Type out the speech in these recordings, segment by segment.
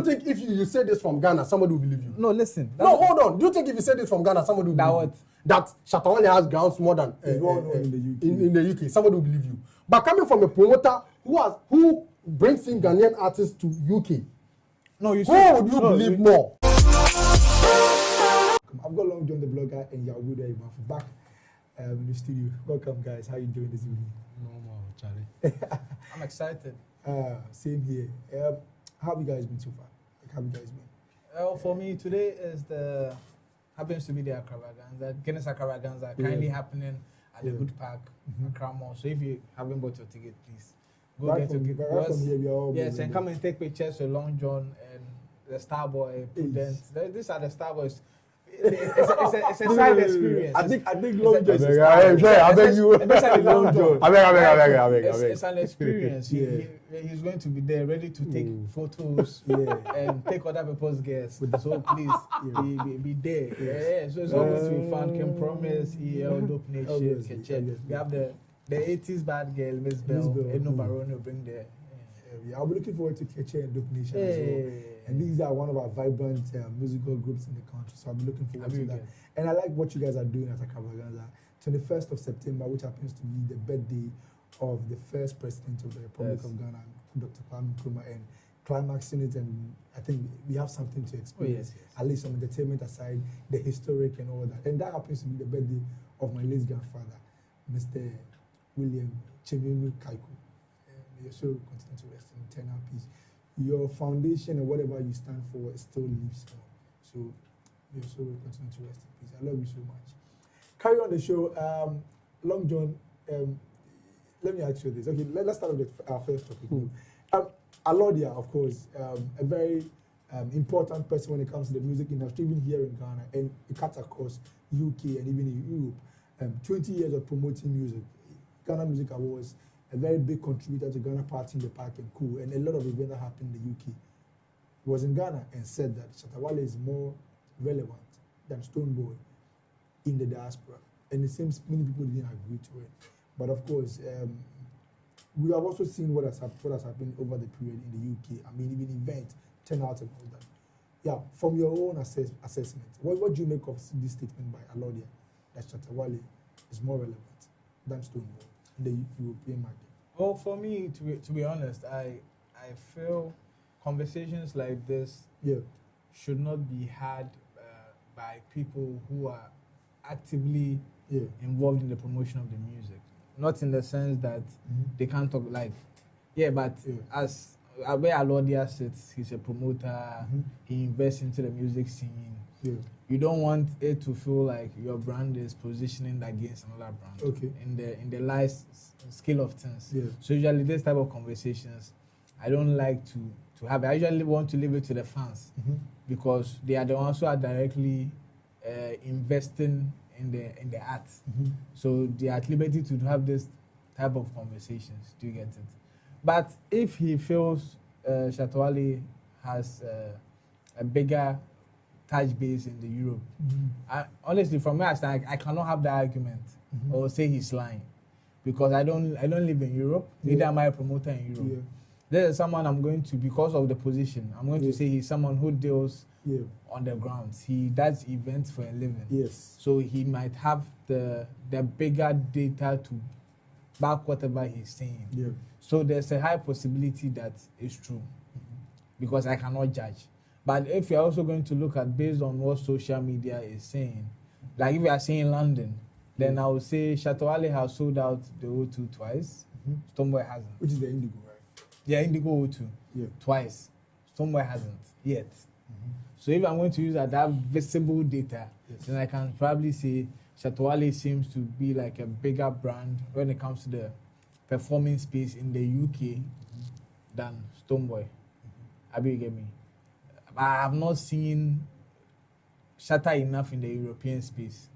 you think if you say this from Ghana, somebody will believe you? No, listen. No, hold on. Do you think if you say this from Ghana, somebody will believe you? That Shatta Wale has grounds more than in the UK. Somebody will believe you. But coming from a promoter who brings in Ghanaian artists to UK, who would you believe more? I've got Long John the blogger and Yahoo there back in the studio. Welcome, guys. How you doing this evening? Normal, Charlie. I'm excited. Same here. How have you guys been so far? Like, how have you guys been? Well, for me, today happens to be the Accravaganza. Guinness Accravaganza currently happening at the Good Park, Accra Mall. So if you haven't bought your ticket, please go get your ticket. Yes, and come and take pictures with Long John and the Starboy. These are the Starboys. It's a side experience. I think Long John. I beg you. I beg. It's an experience. He's going to be there, ready to take photos and take other people's guests. So please, be there. So it's all going to be fun. Can promise Dope Nation. We have the 80s bad girl, Miss Bell. Edno Barone will bring there. I'll be looking forward to Keche and Dope Nation as well. And these are one of our vibrant musical groups in the country, so I'll be looking forward to that. And I like what you guys are doing at Accravaganza. 21st of September, which happens to be the birthday of the first president of the Republic of Ghana, Dr. Kwame Nkrumah, and climaxing it, and I think we have something to experience, at least from entertainment aside, the historic and all that. And that happens to be the birthday of my late grandfather, Mr. William Chemenu Kaiku. May your soul continue to rest in eternal peace. Your foundation and whatever you stand for still lives on. So your soul will continue to rest in peace. I love you so much. Carry on the show. Long John, let me ask you this. Okay, let's start with our first topic. Alordia, of course, a very important person when it comes to the music industry, even here in Ghana, and it cuts across UK and even in Europe. 20 years of promoting music. Ghana Music Awards, a very big contributor to Ghana Party in the Park and Cool, and a lot of events that happened in the UK. Was in Ghana and said that Shatta Wale is more relevant than Stonebwoy in the diaspora. And it seems many people didn't agree to it. But of course, we have also seen what has happened over the period in the UK. I mean, even events, turnout and all that. Yeah, from your own assessment, what do you make of this statement by Alordia that Shatta Wale is more relevant than Stonebwoy in the European market? Well, for me, to be honest, I feel conversations like this should not be had by people who are actively involved in the promotion of the music. Not in the sense that they can't talk like, as where Alordia sits, he's a promoter, he invests into the music scene. You don't want it to feel like your brand is positioning against another brand in the life scale of things. So usually this type of conversations, I don't like to have. I usually want to leave it to the fans because they are the ones who are directly investing in the art. So they are at liberty to have this type of conversations. Do you get it? But if he feels Shatta Wale has a bigger touch base in the Europe, honestly, from where I stand, I cannot have that argument or say he's lying because I don't live in Europe. Neither am I a promoter in Europe. There is someone I'm going to, because of the position, I'm going to say he's someone who deals on the grounds. He does events for a living. So he might have the bigger data to back whatever he's saying. So there's a high possibility that it's true because I cannot judge. But if you're also going to look at based on what social media is saying, like if we are saying London, then I would say Shatta Wale has sold out the O2 twice. Stonebwoy hasn't. Which is the Indigo, right? Yeah, Indigo O2 twice. Stonebwoy hasn't yet. So if I'm going to use that visible data, then I can probably say Shatta Wale seems to be like a bigger brand when it comes to the performing space in the UK than Stonebwoy. You get me? I have not seen Shatta enough in the European space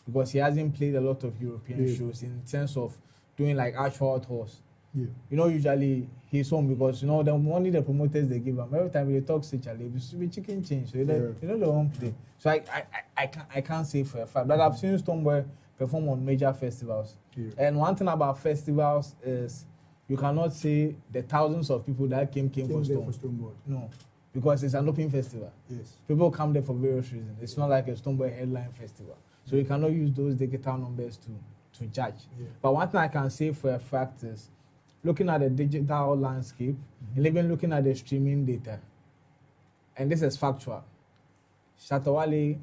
because he hasn't played a lot of European shows in terms of doing like actual tours. You know, usually he's home because the money the promoters they give him every time they talk to Charlie, it should be chicken change. So they don't play. So I can't say for a fact, but I've seen Stonebwoy perform on major festivals. And one thing about festivals is you cannot say the thousands of people that came for Stonebwoy. No. because it's an open festival. Yes. People come there for various reasons. It's not like a Stonebwoy headline festival. So you cannot use those digital numbers to judge. Yeah. But one thing I can say for a fact is, looking at the digital landscape, and even looking at the streaming data, and this is factual, Shatta Wale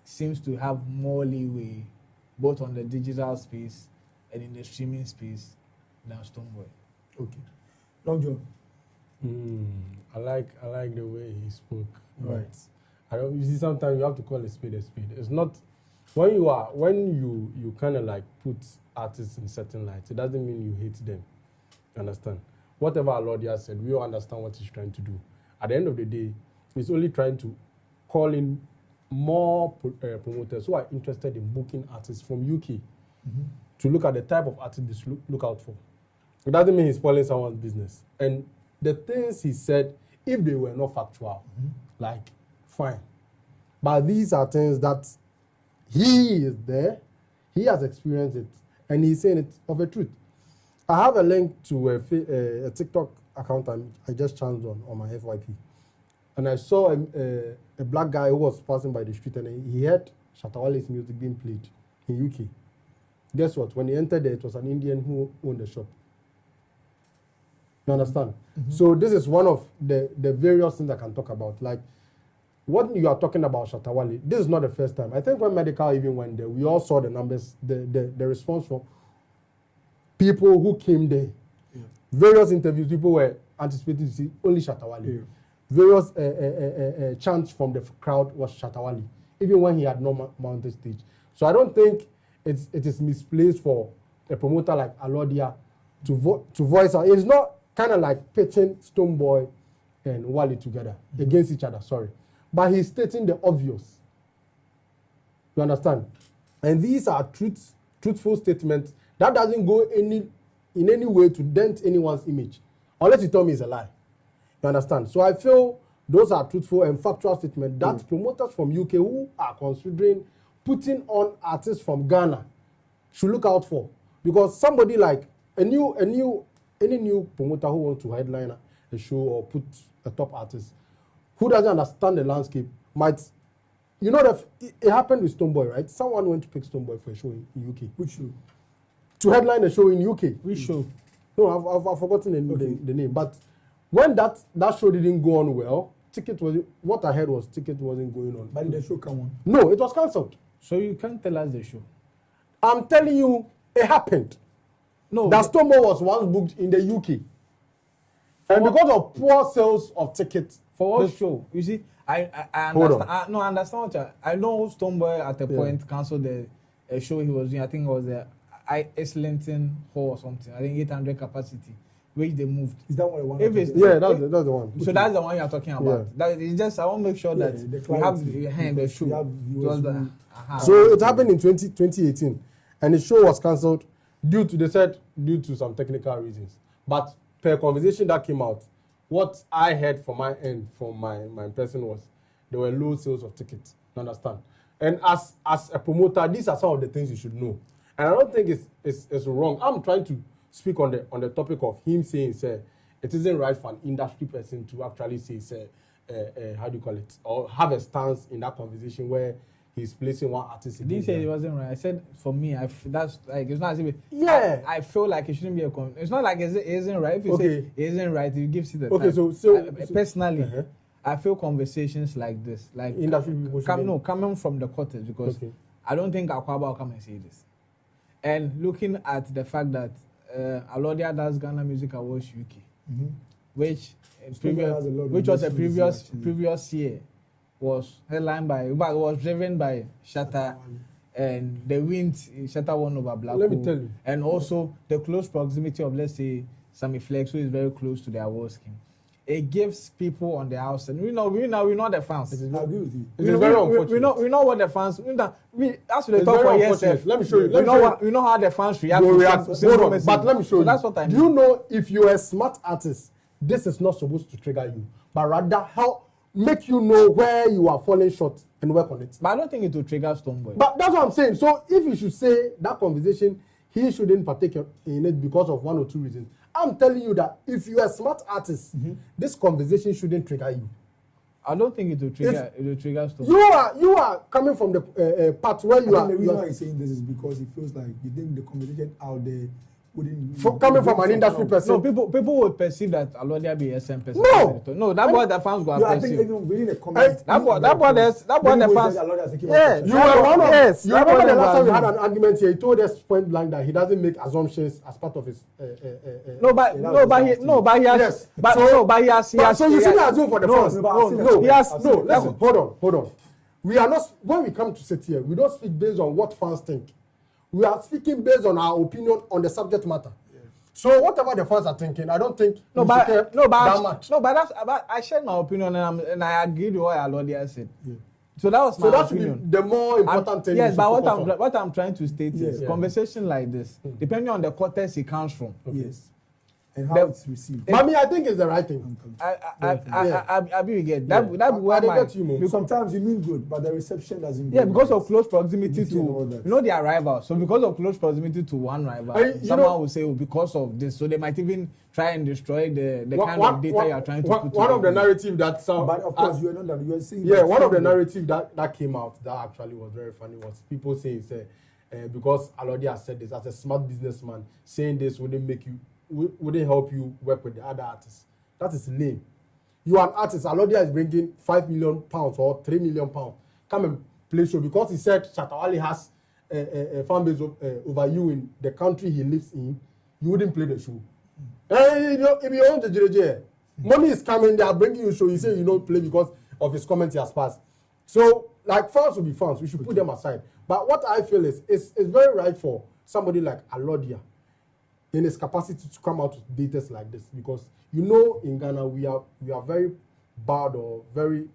seems to have more leeway both on the digital space and in the streaming space than Stonebwoy. Okay. Long John. I like the way he spoke. Right. I don't. You see, sometimes you have to call a spade a spade. It's not when you kind of like put artists in certain lights. It doesn't mean you hate them. You understand? Whatever Alordia said, we all understand what he's trying to do. At the end of the day, he's only trying to call in more promoters who are interested in booking artists from UK to look at the type of artists they look out for. It doesn't mean he's spoiling someone's business. And the things he said, if they were not factual, like, fine. But these are things that he is there, he has experienced it, and he's saying it of a truth. I have a link to a TikTok account I just chanced on my FYP. And I saw a black guy who was passing by the street, and he heard Shatta Wale's music being played in UK. Guess what? When he entered there, it was an Indian who owned the shop. You understand? So this is one of the various things I can talk about. Like, what you are talking about, Shatta Wale, this is not the first time. I think when Medical even went there, we all saw the numbers, the response from people who came there. Yeah. Various interviews, people were anticipating to see only Shatta Wale. Yeah. Various chants from the crowd was Shatta Wale, even when he had no mounted stage. So I don't think it is misplaced for a promoter like Alordia to voice out. It's not kind of like pitching Stonebwoy and Wale together against each other, sorry. But he's stating the obvious. You understand? And these are truthful statements that doesn't go in any way to dent anyone's image. Unless you tell me it's a lie. You understand? So I feel those are truthful and factual statements that promoters from UK who are considering putting on artists from Ghana should look out for. Because somebody like any new promoter who wants to headline a show or put a top artist who doesn't understand the landscape might, you know, it happened with Stonebwoy, right? Someone went to pick Stonebwoy for a show in UK. Which show? To headline a show in UK. Which show? No, I've forgotten the name. But when that show didn't go on well, what I heard was ticket wasn't going on. But did the show come on? No, it was cancelled. So you can't tell us the show. I'm telling you, it happened. No. That Stonebwoy was once booked in the UK. And because of poor sales of tickets. For what show? You see, I understand. I understand what I know. Stonebwoy at a point cancelled a show he was doing. I think it was the Islington Hall or something. I think 800 capacity, which they moved. Is that what one? That's the one. So that's the one you are talking about. Yeah. That is just, I want to make sure that we have the show. So it happened in 2018, and the show was cancelled due to some technical reasons. But per conversation that came out, what I heard from my end, from my person, was there were low sales of tickets. You understand? And as a promoter, these are some of the things you should know. And I don't think it's wrong. I'm trying to speak on the topic of him saying, it isn't right for an industry person to actually say, how do you call it, or have a stance in that conversation where he's placing one artist. Didn't say it wasn't right. I said for me, that's like, it's not as if I feel like it shouldn't be it's not like it isn't right. If you say it isn't right, you give it the time. So personally, I feel conversations like this, like industry people coming from the quarters, because I don't think Akwaba will come and say this. And looking at the fact that Alordia does Ghana Music Awards UK, which was a previous year, was headlined by, but was driven by Shatta, and the win Shatta won over Black. Let me tell you. And also the close proximity of, let's say, Sammy Flex, who is very close to the award scheme. It gives people on the house, and we know the fans. I agree with you. It is very unfortunate. We know what the fans. That's what they talk for years. Let me show you. We know how the fans react. But let me show you. That's what I mean. Do you know, if you're a smart artist, this is not supposed to trigger you, but rather make you know where you are falling short and work on it. But I don't think it will trigger Stonebwoy. But that's what I'm saying. So if you should say that conversation, he shouldn't partake in it because of one or two reasons. I'm telling you that if you're a smart artist, this conversation shouldn't trigger you. I don't think it will trigger. It will trigger stuff. You are coming from the part where you are. The reason why he's saying this is because he feels like you think the conversation out there wouldn't. Coming from an industry person. No, people would perceive that Alordia be SM person. No, that's what the fans go and perceive. I think even reading the comments. That's what the fans. Yeah, you were one of. Yes, you remember the last time we had an argument here. He told us point blank that he doesn't make assumptions as part of his. But he has. So you shouldn't assume for the fans. No. Listen, hold on. We are not, when we come to sit here, we don't speak based on what fans think. We are speaking based on our opinion on the subject matter. Yes. So whatever the fans are thinking, I don't think that much. But I shared my opinion and I agreed with what Alordia said. Yeah. So that was my opinion. Should be the more important thing. Yes, but what I'm trying to state is conversation like this, depending on the context it comes from. Okay. Yes. And how it's received. I think it's the right thing. I be get that. Because sometimes you mean good, but the reception doesn't. Yeah, because of close proximity to their rival. So because of close proximity to one rival, someone will say, because of this, so they might even try and destroy the kind of data you are trying to put. One of the narrative that but of course you are not that you are saying. Yeah, one of the narrative that came out that actually was very funny was people saying because Alordia said this as a smart businessman, saying this wouldn't help you work with the other artists. That is lame. You are an artist. Alordia is bringing £5 million or £3 million. Come and play show because he said Shatta Wale has a fan base over you in the country he lives in. You wouldn't play the show. If you own the JJ, money is coming. They are bringing you show. You say you don't play because of his comments he has passed. So like fans will be fans. We should put them aside. But what I feel is it's very right for somebody like Alordia in his capacity to come out with data like this, because in Ghana we are very bad or very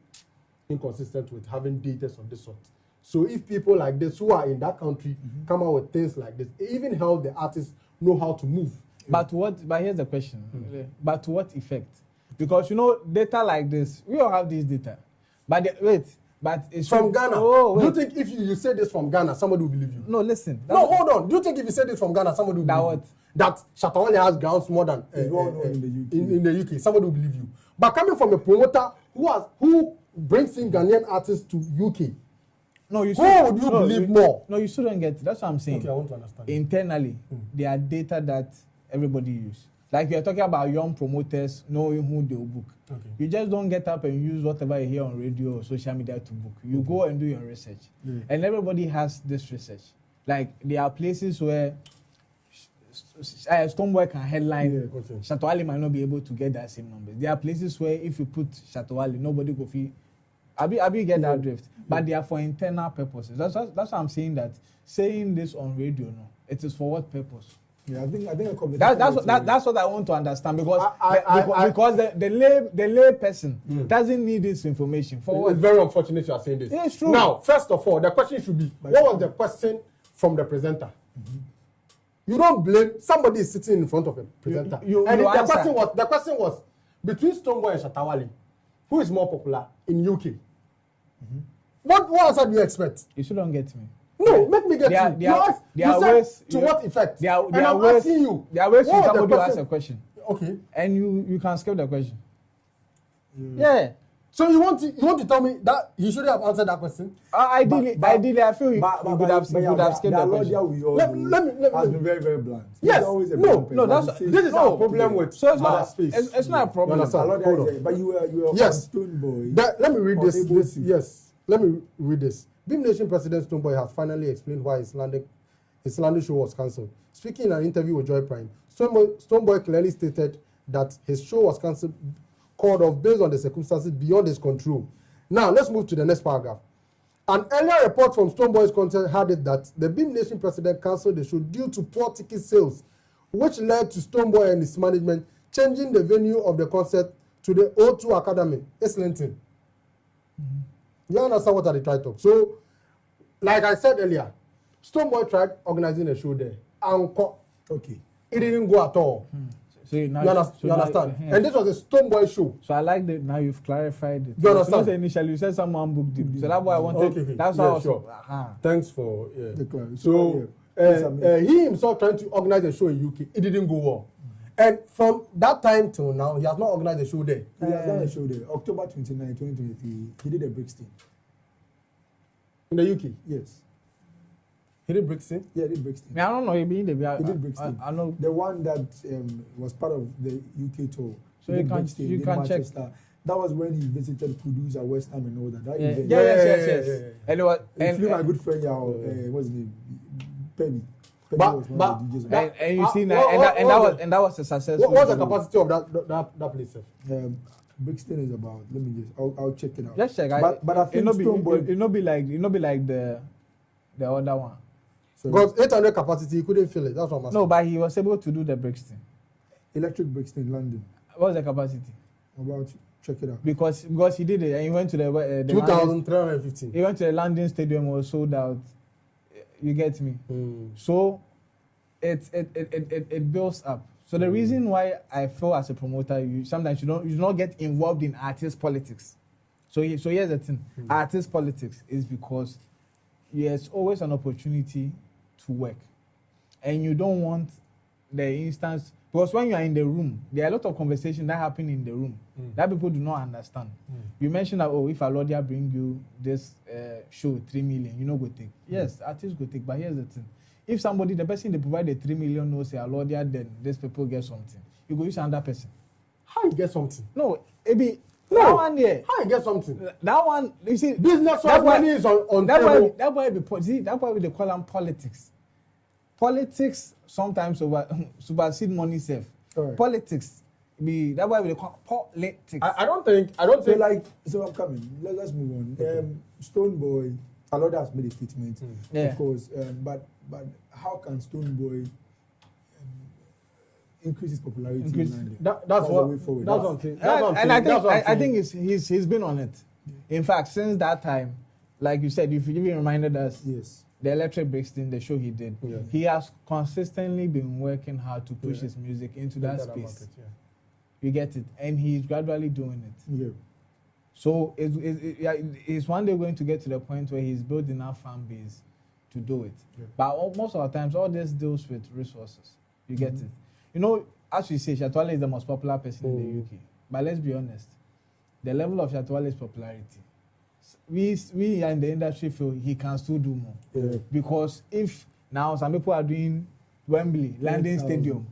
inconsistent with having data of this sort. So if people like this who are in that country come out with things like this, it even help the artists know how to move. But here's the question. But to what effect? Because data like this, we all have this data. But it's from Ghana. Do you think if you say this from Ghana, somebody will believe you? No, listen. No, hold on. Do you think if you say this from Ghana, somebody will believe you? That Shatta Wale has grounds more than in the UK. Somebody will believe you. But coming from a promoter who brings in Ghanaian artists to UK, who would you believe more? No, you shouldn't get it. That's what I'm saying. Okay, I want to understand. Internally, there are data that everybody use. Like you're talking about young promoters knowing who they'll book. Okay. You just don't get up and use whatever you hear on radio or social media to book. You go and do your research. And everybody has this research. Like there are places where Stonebwoy can headline. Shatta Wale might not be able to get that same number. There are places where if you put Shatta Wale, nobody will feel. Abi get that drift. But they are for internal purposes. That's what I'm saying, that saying this on radio, no, it is for what purpose? Yeah, I think that's what I want to understand, because because the lay person doesn't need this information for what? It's very unfortunate you are saying this. Yeah, it's true. Now, first of all, the question should be, what was the question from the presenter? You don't blame somebody is sitting in front of a presenter. The question was between Stonebwoy and Shatta Wale, who is more popular in UK? What answer do you expect? You shouldn't get me. No, make me get you. You said to what effect? There are ways you somebody ask a question. Okay. And you can skip the question. Yeah. So you want to tell me that he shouldn't have answered that question? Ideally, I feel he would have skipped the question. Let me has been very, very blunt. Yes. This is our problem with it's not a problem. But you were Stonebwoy. Let me read this. Yes. Let me read this. Beam Nation President Stonebwoy has finally explained why his Islamic show was cancelled. Speaking in an interview with Joy Prime, Stonebwoy clearly stated that his show was cancelled, called off based on the circumstances beyond his control. Now, let's move to the next paragraph. An earlier report from Stonebwoy's content had it that the Beam Nation President cancelled the show due to poor ticket sales, which led to Stonebwoy and his management changing the venue of the concert to the O2 Academy, Islington. You understand what I tried to talk? So, like I said earlier, Stonebwoy tried organizing a show there. It didn't go at all. So you understand? And this was a Stonebwoy show. So I like that now you've clarified it. You understand? Initially you said someone booked it. So that's why I wanted. Okay. That's why I was. Thanks for the clarity. So he himself trying to organize a show in UK. It didn't go well. And from that time till now, he has not organized a show there. He has done a show there. October 29, 2023, he did a Brixton. In the UK? Yes. He did Brixton? Yeah, he did Brixton. I don't know. He did Brixton. I know. The one that was part of the UK tour. So you can check. That was when he visited Kudus at West Ham and all that. Yes. And it was. And flew my good friend, what's his name? Pebby. And you see that was a success. What's the capacity of that place? Brixton is about. Let me just. I'll check it out. Just check. But I think Stonebwoy. It not be like the other one. Because 800 capacity, he couldn't fill it. That's what I'm asking. No, but he was able to do the Brixton. Electric Brixton, London. What's the capacity? About check it out. Because he did it and he went to the 2,315. He went to the London Stadium, was sold out. You get me? So it builds up. So the reason why I feel as a promoter, sometimes you do not get involved in artist politics. So here's the thing: artist politics is because there's always an opportunity to work, and you don't want the instance, because when you are in the room, there are a lot of conversations that happen in the room that people do not understand. You mentioned that, if Alordia bring you this show 3 million, you know go take. Yes, artists go take, but here's the thing: if the person they provide the 3 million knows say Alordia, then these people get something. You go use another person. How you get something? No, that one there. How you get something? That one, you see, business money is on table. That's why they call them politics. Politics sometimes supersede money self. Right. Politics that's why they call politics. I don't think so I'm coming. Let's move on. Okay. Stonebwoy, Alordia has made a statement, of course, but how can Stonebwoy increase his popularity in London? That's the way forward. I think he's been on it. In fact, since that time, like you said, if you even reminded us, the Electric Brixton, the show he did, he has consistently been working hard to push his music into that space. You get it, and he's gradually doing it. So it's one day going to get to the point where he's building enough fan base to do it. But most of the times, all this deals with resources. You get it. You know, as we say, Shatta Wale is the most popular person in the UK. But let's be honest, the level of Shatta Wale's popularity, we are in the industry feel he can still do more. Because if now some people are doing Wembley, London Stadium,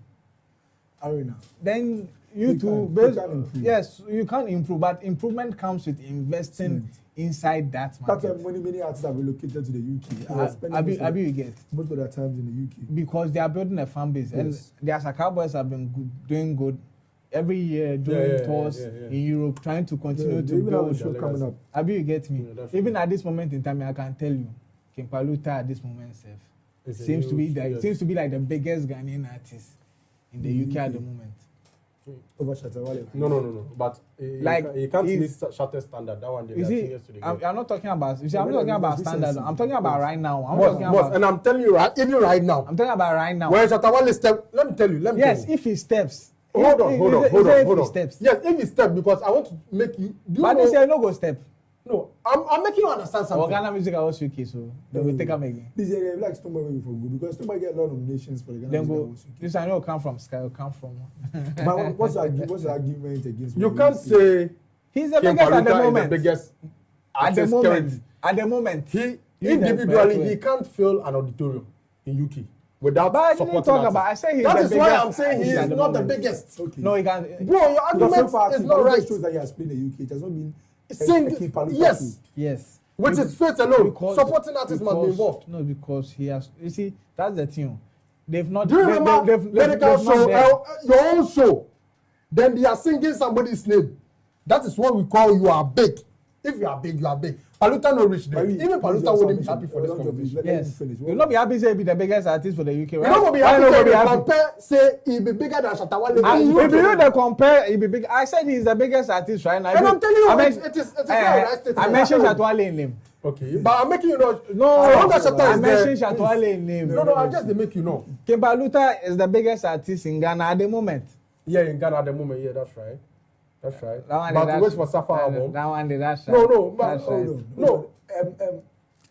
Arena, then you can improve, but improvement comes with investing inside that market. That's why many artists have relocated to the UK. Abi you get most of the times in the UK because they are building a fan base, and their Saka boys have been doing good every year, doing tours in Europe, trying to continue to build. Show coming up. Abi you get me? Even at this moment in time, I can tell you, King Paluta at this moment seems to be like the biggest Ghanaian artist in the UK at the moment. Over Shatta Wale. No. But you can't meet Shatta's standard. That one. You see, I'm not talking about. You see, I'm not talking about standard. I'm talking about right now. And I'm telling you, even right now. I'm talking about right now. When Shatta Wale step, let me tell you. Yes, if he steps. Hold on. Steps. Yes, if he step, because I want to make you. But they say no go step. No, I'm making you understand something. Ghana music I was UK, so they will take them again. This area like Stonebwoy for good because Stonebwoy get a lot of nominations for the Ghana music. This I know come from Sky, come from. But what's the argument against? You can't say he's the biggest at the moment. The biggest at the moment, he individually he can't fill an auditorium in UK without supporting. I say he's that the is biggest. Why I'm saying he is not the biggest. Okay. No, he can't. Bro, your argument is not right. Shows that he has played in the UK. It has not been. Yes. Which is faith alone. Supporting artists must be involved. No, because he has. You see, that's the thing. They've not. Do you remember medical show, your own show? Then they are singing somebody's name. That is what we call you are big. If you are big, you are big. Paluta no reach there. Even Paluta wouldn't be happy for this conversation. Yes. You'll not be happy say he be the biggest artist for the UK. Right? You will not be happy say compare say he be bigger than Shatta Wale. If you don't compare, he be big. I said he's the biggest artist right now. And I'm telling you, it is I mentioned Shatta Wale in name. Okay, but I'm making you know. I mentioned Shatta Wale in name. No, I just make you know. King Paluta is the biggest artist in Ghana at the moment. Yeah, in Ghana at the moment. Yeah, that's right. But wait for Safa album. That one, that's right. No.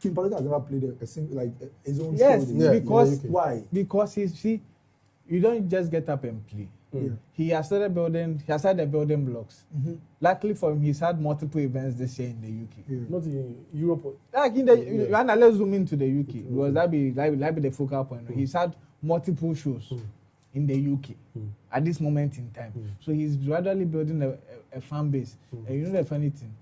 King Paluta has never played his own show. Yes, because why? Because you don't just get up and play. he has started the building blocks. Luckily for him, he's had multiple events this year in the UK. Not in Europe. Like in the, let's zoom into the UK because that be the focal point. He's had multiple shows in the UK at this moment in time. So he's gradually building a fan base. And you know the funny thing,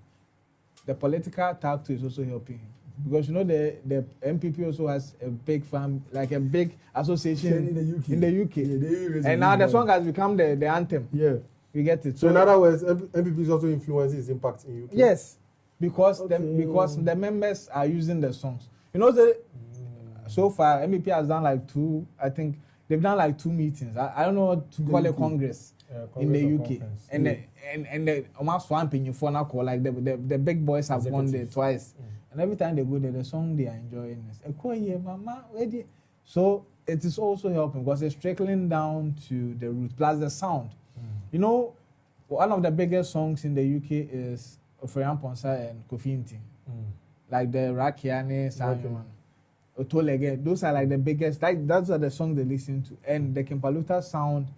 the political tag is also helping him. Because you know the MPP also has a big fan, like a big association in the UK. Yeah, and now the song has become the anthem. Yeah, you get it. So in other words, MPP is also influencing his impact in UK. Yes, because the members are using the songs. You know so far MPP has done like they've done like 2 meetings. I don't know what to call a congress in the UK. And the almost one opinion for now call like the big boys have won there twice. And every time they go there, the song they are enjoying is so it is also helping because it's trickling down to the root plus the sound. You know, one of the biggest songs in the UK is Ofrian Ponsa and Kofi Nti. Like the Rakiane, Simon, Otolege. Those are like the biggest. Those are the songs they listen to, and the Kimpaluta sound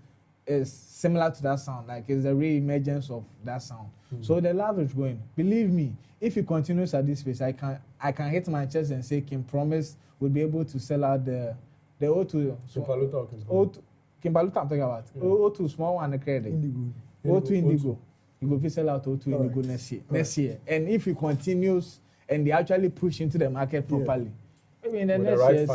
is similar to that sound. Like it's the re-emergence of that sound. So the love is going. Believe me, if he continues at this pace, I can hit my chest and say Kim Promise will be able to sell out the O2. Kimpaluta I'm talking about. O2 small one the credit. O2 Indigo. You will sell out O2 Indigo next year. And if he continues and they actually push into the market properly, maybe in the next years,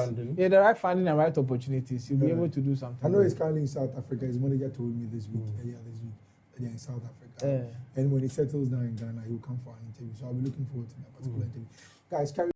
the right funding and right opportunities, you'll be able to do something. I know he's currently in South Africa. His manager told me this week, earlier this week, that they're in South Africa. And when he settles down in Ghana, he'll come for an interview. So I'll be looking forward to that particular interview. Guys, carry